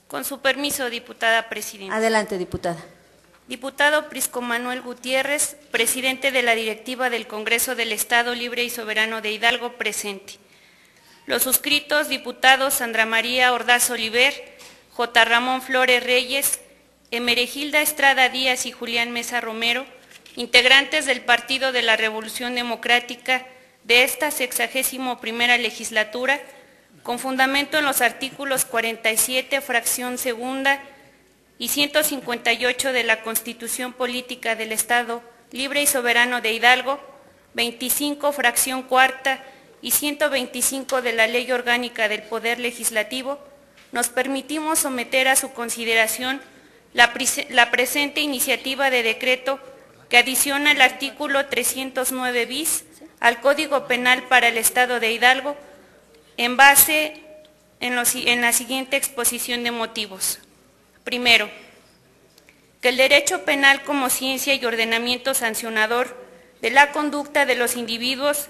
Con su permiso, diputada presidenta. Adelante, diputada. Diputado Prisco Manuel Gutiérrez, presidente de la directiva del Congreso del Estado Libre y Soberano de Hidalgo, presente. Los suscritos, diputados Sandra María Ordaz Oliver, J. Ramón Flores Reyes, Emeregilda Estrada Díaz y Julián Mesa Romero, integrantes del Partido de la Revolución Democrática de esta 61ª legislatura, con fundamento en los artículos 47, fracción segunda, y 158 de la Constitución Política del Estado Libre y Soberano de Hidalgo, 25, fracción cuarta, y 125 de la Ley Orgánica del Poder Legislativo, nos permitimos someter a su consideración la presente iniciativa de decreto que adiciona el artículo 309 bis al Código Penal para el Estado de Hidalgo, en base en la siguiente exposición de motivos. Primero, que el derecho penal como ciencia y ordenamiento sancionador de la conducta de los individuos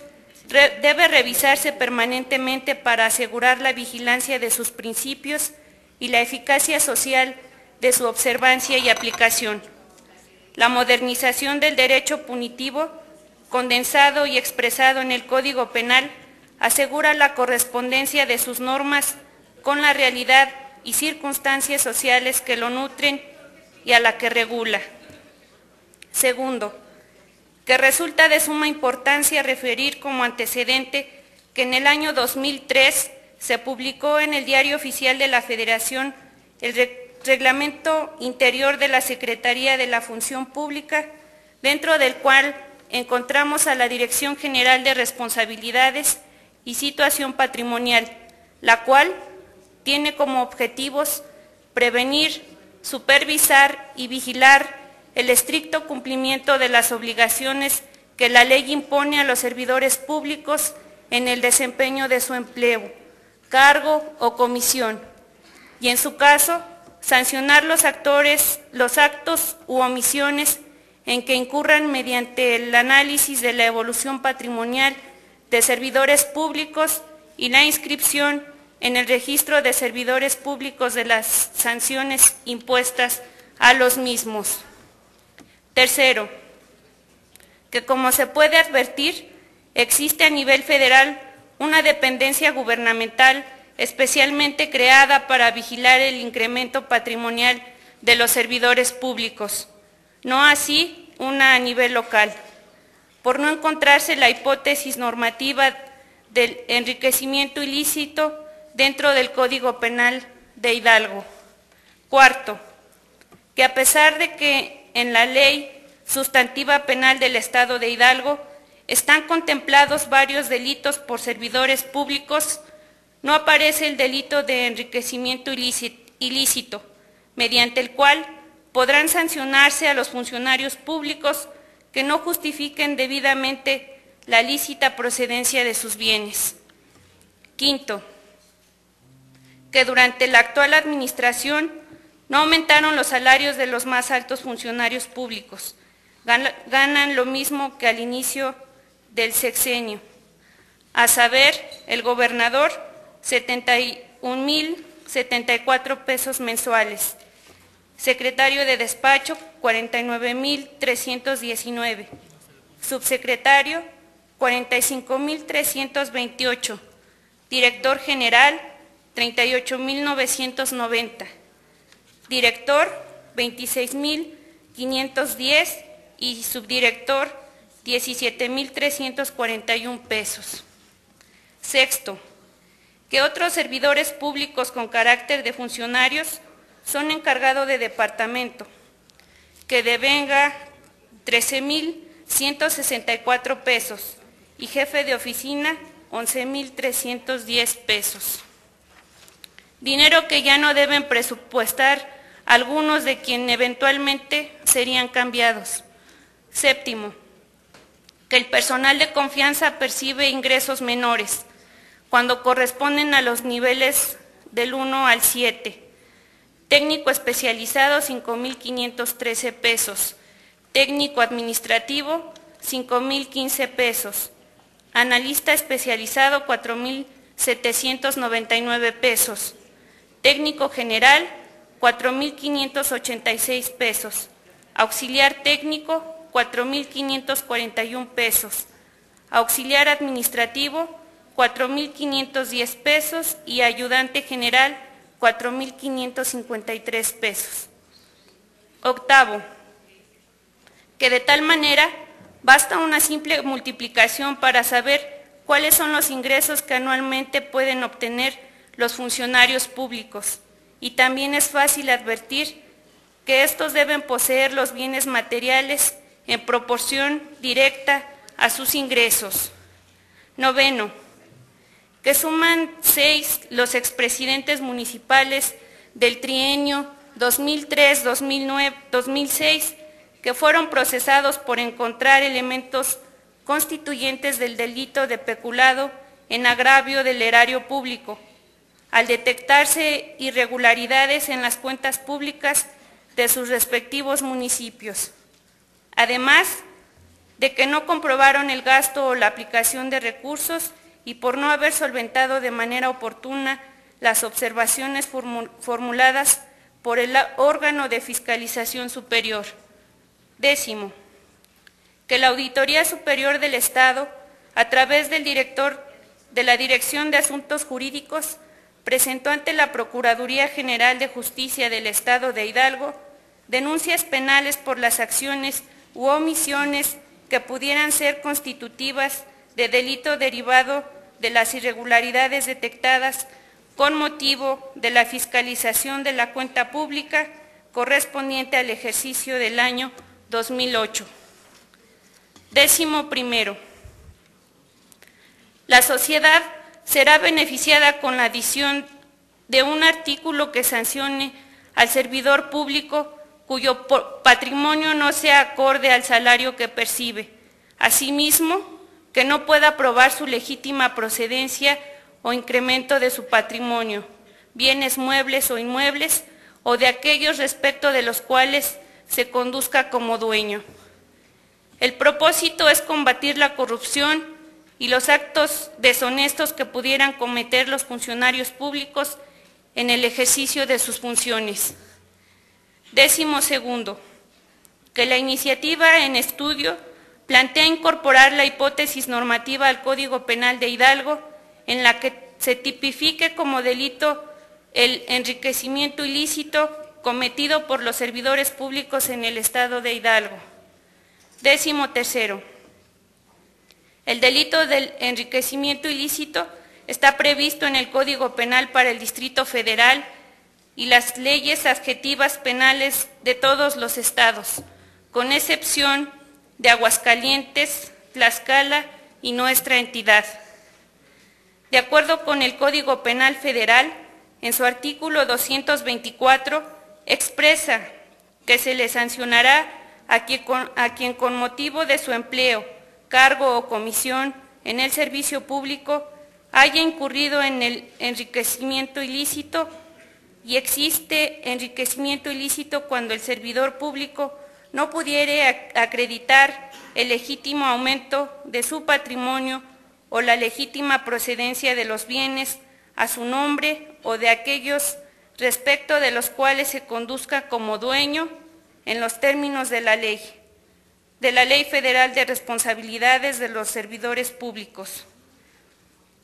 debe revisarse permanentemente para asegurar la vigilancia de sus principios y la eficacia social de su observancia y aplicación. La modernización del derecho punitivo, condensado y expresado en el Código Penal, asegura la correspondencia de sus normas con la realidad y circunstancias sociales que lo nutren y a la que regula. Segundo, que resulta de suma importancia referir como antecedente que en el año 2003 se publicó en el Diario Oficial de la Federación el Reglamento Interior de la Secretaría de la Función Pública, dentro del cual encontramos a la Dirección General de Responsabilidades y Situación Patrimonial, la cual tiene como objetivos prevenir, supervisar y vigilar el estricto cumplimiento de las obligaciones que la ley impone a los servidores públicos en el desempeño de su empleo, cargo o comisión, y en su caso, sancionar los actos u omisiones en que incurran mediante el análisis de la evolución patrimonial de servidores públicos y la inscripción en el registro de servidores públicos de las sanciones impuestas a los mismos. Tercero, que como se puede advertir, existe a nivel federal una dependencia gubernamental especialmente creada para vigilar el incremento patrimonial de los servidores públicos, no así una a nivel local, por no encontrarse la hipótesis normativa del enriquecimiento ilícito dentro del Código Penal de Hidalgo. Cuarto, que a pesar de que en la Ley Sustantiva Penal del Estado de Hidalgo están contemplados varios delitos por servidores públicos, no aparece el delito de enriquecimiento ilícito, mediante el cual podrán sancionarse a los funcionarios públicos que no justifiquen debidamente la lícita procedencia de sus bienes. Quinto, que durante la actual administración no aumentaron los salarios de los más altos funcionarios públicos, ganan lo mismo que al inicio del sexenio, a saber, el gobernador 71,074 pesos mensuales, secretario de despacho 49,319, subsecretario 45,328, director general 38,990, director 26,510 y subdirector 17,341 pesos. Sexto, que otros servidores públicos con carácter de funcionarios son encargados de departamento, que devenga 13,164 pesos y jefe de oficina 11,310 pesos. Dinero que ya no deben presupuestar algunos de quienes eventualmente serían cambiados. Séptimo, que el personal de confianza percibe ingresos menores cuando corresponden a los niveles del 1 al 7. Técnico especializado 5,513 pesos, técnico administrativo 5,015 pesos, analista especializado 4,799 pesos, técnico general 4,586 pesos. Auxiliar técnico, 4,541 pesos. Auxiliar administrativo, 4,510 pesos y ayudante general, 4,553 pesos. Octavo, que de tal manera basta una simple multiplicación para saber cuáles son los ingresos que anualmente pueden obtener los funcionarios públicos, y también es fácil advertir que estos deben poseer los bienes materiales en proporción directa a sus ingresos. Noveno, que suman 6 los expresidentes municipales del trienio 2003-2006 que fueron procesados por encontrar elementos constituyentes del delito de peculado en agravio del erario público, al detectarse irregularidades en las cuentas públicas de sus respectivos municipios, además de que no comprobaron el gasto o la aplicación de recursos y por no haber solventado de manera oportuna las observaciones formuladas por el órgano de fiscalización superior. Décimo, que la Auditoría Superior del Estado, a través del director de la Dirección de Asuntos Jurídicos, presentó ante la Procuraduría General de Justicia del Estado de Hidalgo denuncias penales por las acciones u omisiones que pudieran ser constitutivas de delito derivado de las irregularidades detectadas con motivo de la fiscalización de la cuenta pública correspondiente al ejercicio del año 2008. Décimo primero, la sociedad será beneficiada con la adición de un artículo que sancione al servidor público cuyo patrimonio no sea acorde al salario que percibe. Asimismo, que no pueda probar su legítima procedencia o incremento de su patrimonio, bienes muebles o inmuebles, o de aquellos respecto de los cuales se conduzca como dueño. El propósito es combatir la corrupción y los actos deshonestos que pudieran cometer los funcionarios públicos en el ejercicio de sus funciones. Décimo segundo, que la iniciativa en estudio plantea incorporar la hipótesis normativa al Código Penal de Hidalgo en la que se tipifique como delito el enriquecimiento ilícito cometido por los servidores públicos en el Estado de Hidalgo. Décimo tercero, el delito del enriquecimiento ilícito está previsto en el Código Penal para el Distrito Federal y las leyes adjetivas penales de todos los estados, con excepción de Aguascalientes, Tlaxcala y nuestra entidad. De acuerdo con el Código Penal Federal, en su artículo 224, expresa que se le sancionará a quien con motivo de su empleo, cargo o comisión en el servicio público haya incurrido en el enriquecimiento ilícito, y existe enriquecimiento ilícito cuando el servidor público no pudiere acreditar el legítimo aumento de su patrimonio o la legítima procedencia de los bienes a su nombre o de aquellos respecto de los cuales se conduzca como dueño en los términos de la Ley Federal de Responsabilidades de los Servidores Públicos.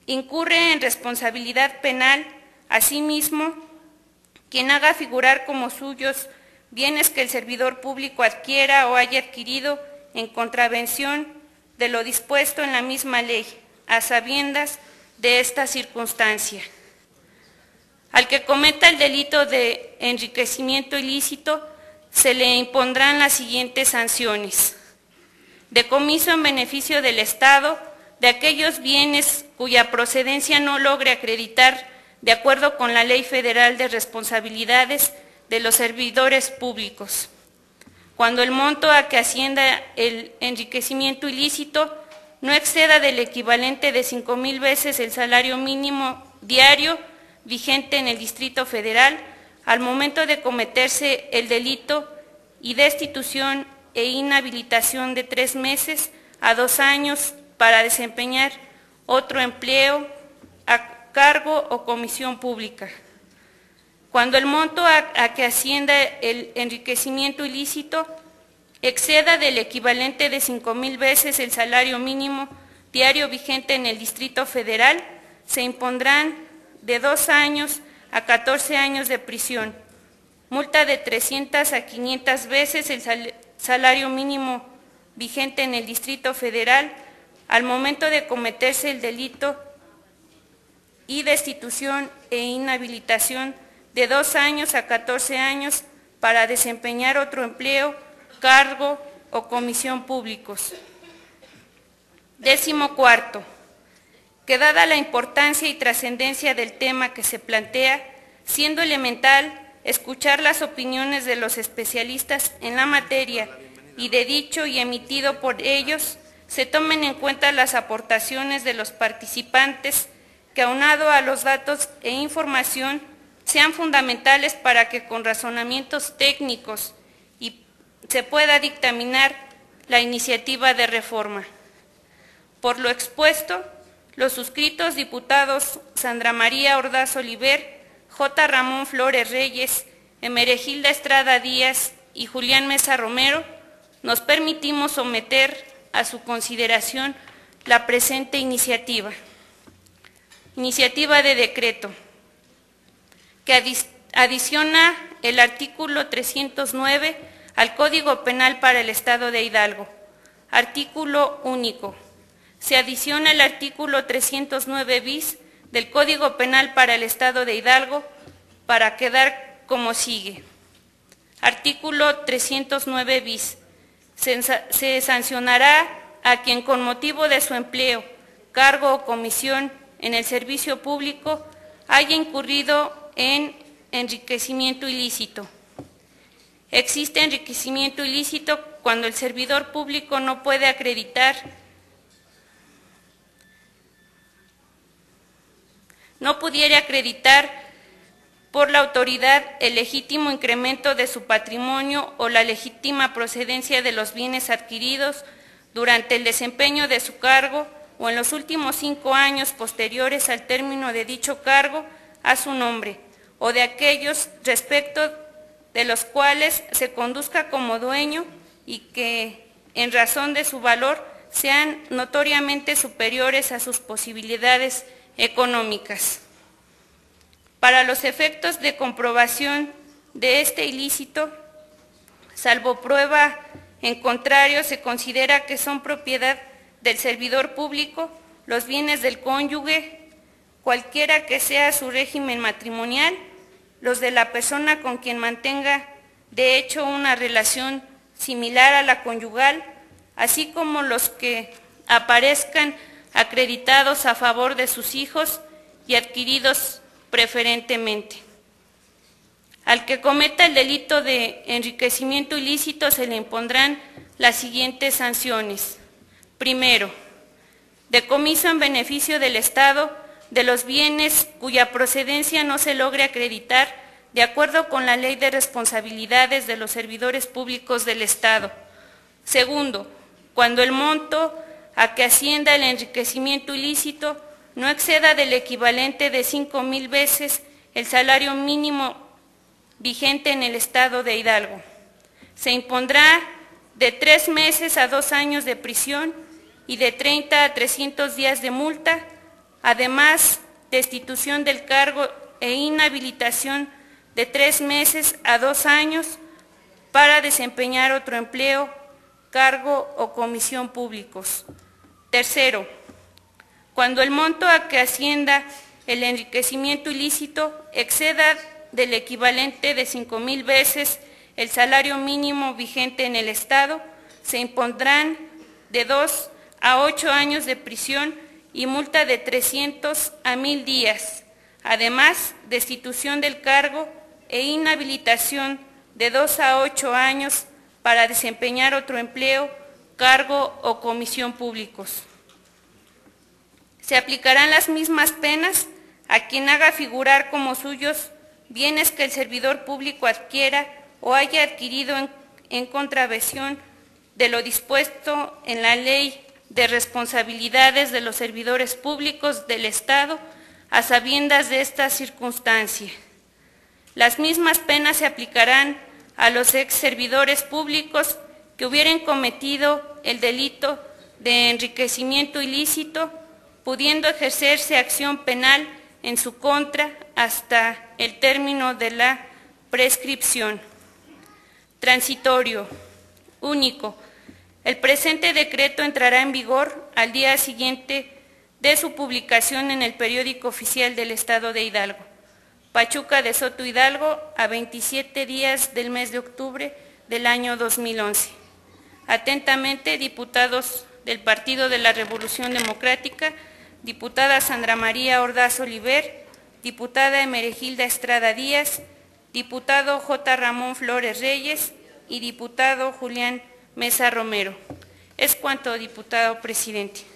Incurre en responsabilidad penal, asimismo, quien haga figurar como suyos bienes que el servidor público adquiera o haya adquirido en contravención de lo dispuesto en la misma ley, a sabiendas de esta circunstancia. Al que cometa el delito de enriquecimiento ilícito, se le impondrán las siguientes sanciones: decomiso en beneficio del Estado de aquellos bienes cuya procedencia no logre acreditar de acuerdo con la Ley Federal de Responsabilidades de los Servidores Públicos, cuando el monto a que ascienda el enriquecimiento ilícito no exceda del equivalente de 5,000 veces el salario mínimo diario vigente en el Distrito Federal al momento de cometerse el delito, y destitución e inhabilitación de 3 meses a 2 años para desempeñar otro empleo a cargo o comisión pública. cuando el monto a que ascienda el enriquecimiento ilícito exceda del equivalente de 5,000 veces el salario mínimo diario vigente en el Distrito Federal, se impondrán de 2 años a 14 años de prisión, multa de 300 a 500 veces el salario mínimo vigente en el Distrito Federal al momento de cometerse el delito y destitución e inhabilitación de 2 años a 14 años para desempeñar otro empleo, cargo o comisión públicos. 14. Que dada la importancia y trascendencia del tema que se plantea, siendo elemental escuchar las opiniones de los especialistas en la materia y de dicho y emitido por ellos, se tomen en cuenta las aportaciones de los participantes que, aunado a los datos e información, sean fundamentales para que con razonamientos técnicos se pueda dictaminar la iniciativa de reforma. Por lo expuesto, los suscritos diputados Sandra María Ordaz Oliver, J. Ramón Flores Reyes, Emeregilda Estrada Díaz y Julián Mesa Romero, nos permitimos someter a su consideración la presente iniciativa. Iniciativa de decreto que adiciona el artículo 309 al Código Penal para el Estado de Hidalgo. Artículo único. Se adiciona el artículo 309 bis del Código Penal para el Estado de Hidalgo para quedar como sigue. Artículo 309 bis. Se sancionará a quien con motivo de su empleo, cargo o comisión en el servicio público haya incurrido en enriquecimiento ilícito. Existe enriquecimiento ilícito cuando el servidor público no puede acreditar, no pudiera acreditar por la autoridad el legítimo incremento de su patrimonio o la legítima procedencia de los bienes adquiridos durante el desempeño de su cargo o en los últimos 5 años posteriores al término de dicho cargo a su nombre, o de aquellos respecto de los cuales se conduzca como dueño y que, en razón de su valor, sean notoriamente superiores a sus posibilidades económicas. Para los efectos de comprobación de este ilícito, salvo prueba en contrario, se considera que son propiedad del servidor público los bienes del cónyuge, cualquiera que sea su régimen matrimonial, los de la persona con quien mantenga de hecho una relación similar a la conyugal, así como los que aparezcan acreditados a favor de sus hijos y adquiridos preferentemente. Al que cometa el delito de enriquecimiento ilícito se le impondrán las siguientes sanciones. Primero, decomiso en beneficio del Estado de los bienes cuya procedencia no se logre acreditar de acuerdo con la Ley de Responsabilidades de los Servidores Públicos del Estado. Segundo, cuando el monto a que ascienda el enriquecimiento ilícito no exceda del equivalente de 5,000 veces el salario mínimo vigente en el Estado de Hidalgo. Se impondrá de 3 meses a 2 años de prisión y de 30 a 300 días de multa, además destitución del cargo e inhabilitación de 3 meses a 2 años para desempeñar otro empleo, cargo o comisión públicos. Tercero, cuando el monto a que ascienda el enriquecimiento ilícito exceda del equivalente de 5,000 veces el salario mínimo vigente en el Estado, se impondrán de 2 a 8 años de prisión y multa de 300 a 1,000 días, además destitución del cargo e inhabilitación de 2 a 8 años para desempeñar otro empleo, cargo o comisión públicos. Se aplicarán las mismas penas a quien haga figurar como suyos bienes que el servidor público adquiera o haya adquirido en contravención de lo dispuesto en la Ley de Responsabilidades de los Servidores Públicos del Estado, a sabiendas de esta circunstancia. Las mismas penas se aplicarán a los ex servidores públicos que hubieran cometido el delito de enriquecimiento ilícito, pudiendo ejercerse acción penal en su contra hasta el término de la prescripción. Transitorio. Único. El presente decreto entrará en vigor al día siguiente de su publicación en el Periódico Oficial del Estado de Hidalgo. Pachuca de Soto Hidalgo, a 27 días del mes de octubre del año 2011. Atentamente, diputados del Partido de la Revolución Democrática, diputada Sandra María Ordaz Oliver, diputada Emeregilda Estrada Díaz, diputado J. Ramón Flores Reyes y diputado Julián Mesa Romero. Es cuanto, diputado presidente.